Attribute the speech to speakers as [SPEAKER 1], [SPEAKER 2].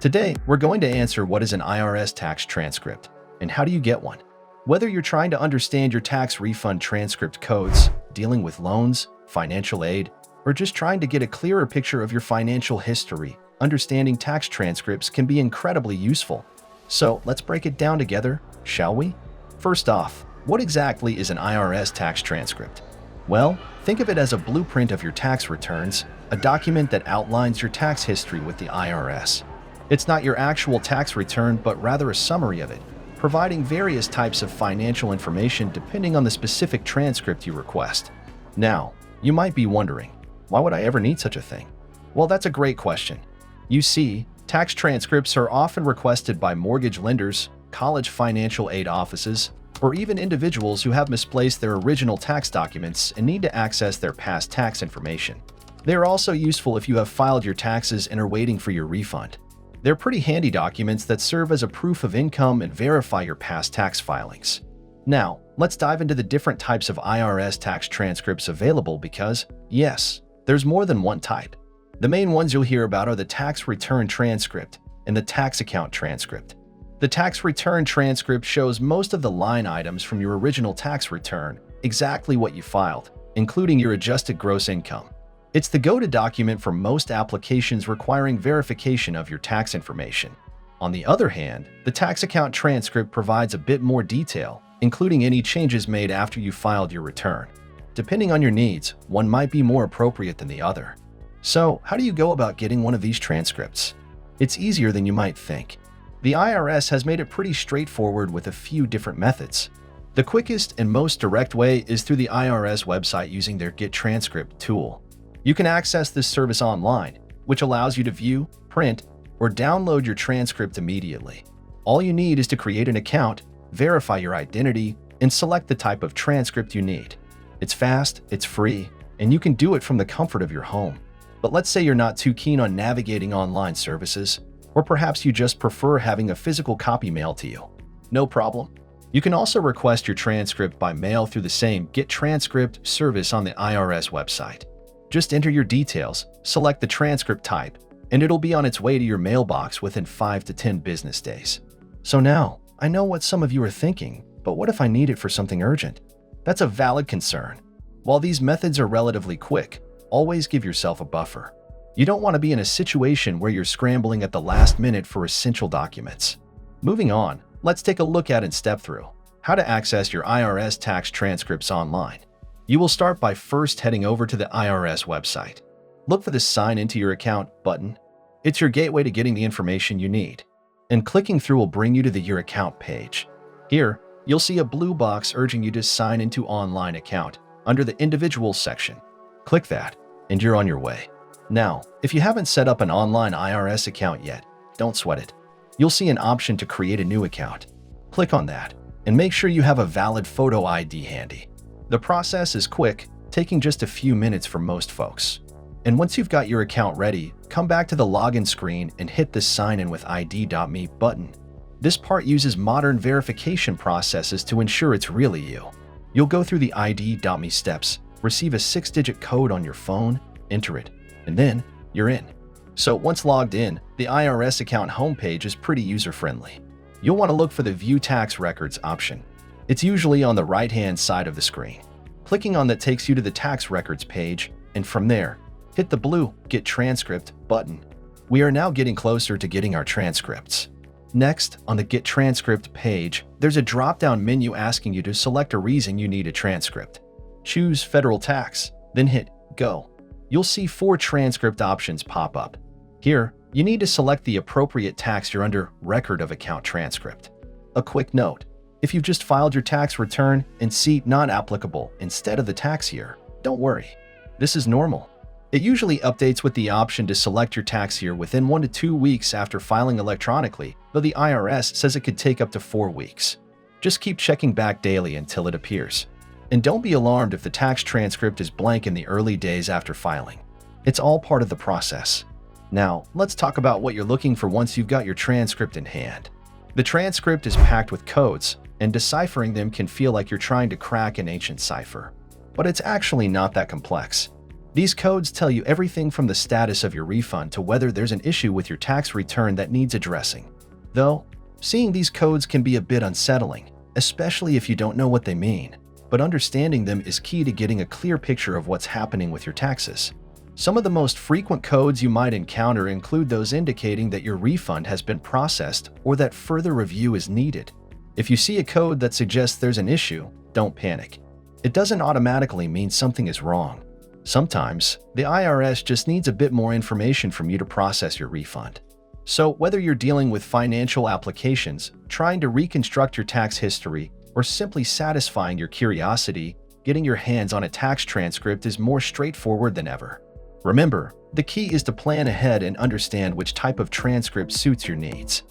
[SPEAKER 1] Today, we're going to answer what is an IRS tax transcript and how do you get one. Whether you're trying to understand your tax refund transcript codes, dealing with loans, financial aid, or just trying to get a clearer picture of your financial history, understanding tax transcripts can be incredibly useful. So let's break it down together, shall we? First off, what exactly is an IRS tax transcript? Well, think of it as a blueprint of your tax returns, a document that outlines your tax history with the IRS. It's not your actual tax return, but rather a summary of it, providing various types of financial information depending on the specific transcript you request. Now, you might be wondering, why would I ever need such a thing? Well, that's a great question. You see, tax transcripts are often requested by mortgage lenders, college financial aid offices, or even individuals who have misplaced their original tax documents and need to access their past tax information. They are also useful if you have filed your taxes and are waiting for your refund. They're pretty handy documents that serve as a proof of income and verify your past tax filings. Now, let's dive into the different types of IRS tax transcripts available because, yes, there's more than one type. The main ones you'll hear about are the tax return transcript and the tax account transcript. The tax return transcript shows most of the line items from your original tax return, exactly what you filed, including your adjusted gross income. It's the go-to document for most applications requiring verification of your tax information. On the other hand, the tax account transcript provides a bit more detail, including any changes made after you filed your return. Depending on your needs, one might be more appropriate than the other. So, how do you go about getting one of these transcripts? It's easier than you might think. The IRS has made it pretty straightforward with a few different methods. The quickest and most direct way is through the IRS website using their Get Transcript tool. You can access this service online, which allows you to view, print, or download your transcript immediately. All you need is to create an account, verify your identity, and select the type of transcript you need. It's fast, it's free, and you can do it from the comfort of your home. But let's say you're not too keen on navigating online services, or perhaps you just prefer having a physical copy mailed to you. No problem. You can also request your transcript by mail through the same Get Transcript service on the IRS website. Just enter your details, select the transcript type, and it'll be on its way to your mailbox within 5 to 10 business days. So now, I know what some of you are thinking, but what if I need it for something urgent? That's a valid concern. While these methods are relatively quick, always give yourself a buffer. You don't want to be in a situation where you're scrambling at the last minute for essential documents. Moving on, let's take a look at and step through how to access your IRS tax transcripts online. You will start by first heading over to the IRS website. Look for the Sign into your account button. It's your gateway to getting the information you need. And clicking through will bring you to the Your Account page. Here, you'll see a blue box urging you to sign into online account under the Individuals section. Click that, and you're on your way. Now, if you haven't set up an online IRS account yet, don't sweat it. You'll see an option to create a new account. Click on that, and make sure you have a valid photo ID handy. The process is quick, taking just a few minutes for most folks. And once you've got your account ready, come back to the login screen and hit the Sign in with ID.me button. This part uses modern verification processes to ensure it's really you. You'll go through the ID.me steps, receive a 6-digit code on your phone, enter it, and then you're in. So once logged in, the IRS account homepage is pretty user-friendly. You'll want to look for the View Tax Records option. It's usually on the right-hand side of the screen. Clicking on that takes you to the Tax Records page, and from there, hit the blue Get Transcript button. We are now getting closer to getting our transcripts. Next, on the Get Transcript page, there's a drop-down menu asking you to select a reason you need a transcript. Choose Federal Tax, then hit Go. You'll see 4 transcript options pop up. Here, you need to select the appropriate tax you're under Record of Account Transcript. A quick note. If you've just filed your tax return and see Not Applicable instead of the tax year, don't worry. This is normal. It usually updates with the option to select your tax year within 1 to 2 weeks after filing electronically, though the IRS says it could take up to 4 weeks. Just keep checking back daily until it appears. And don't be alarmed if the tax transcript is blank in the early days after filing. It's all part of the process. Now, let's talk about what you're looking for once you've got your transcript in hand. The transcript is packed with codes, and deciphering them can feel like you're trying to crack an ancient cipher. But it's actually not that complex. These codes tell you everything from the status of your refund to whether there's an issue with your tax return that needs addressing. Though, seeing these codes can be a bit unsettling, especially if you don't know what they mean, but understanding them is key to getting a clear picture of what's happening with your taxes. Some of the most frequent codes you might encounter include those indicating that your refund has been processed or that further review is needed. If you see a code that suggests there's an issue, don't panic. It doesn't automatically mean something is wrong. Sometimes, the IRS just needs a bit more information from you to process your refund. So, whether you're dealing with financial applications, trying to reconstruct your tax history, or simply satisfying your curiosity, getting your hands on a tax transcript is more straightforward than ever. Remember, the key is to plan ahead and understand which type of transcript suits your needs.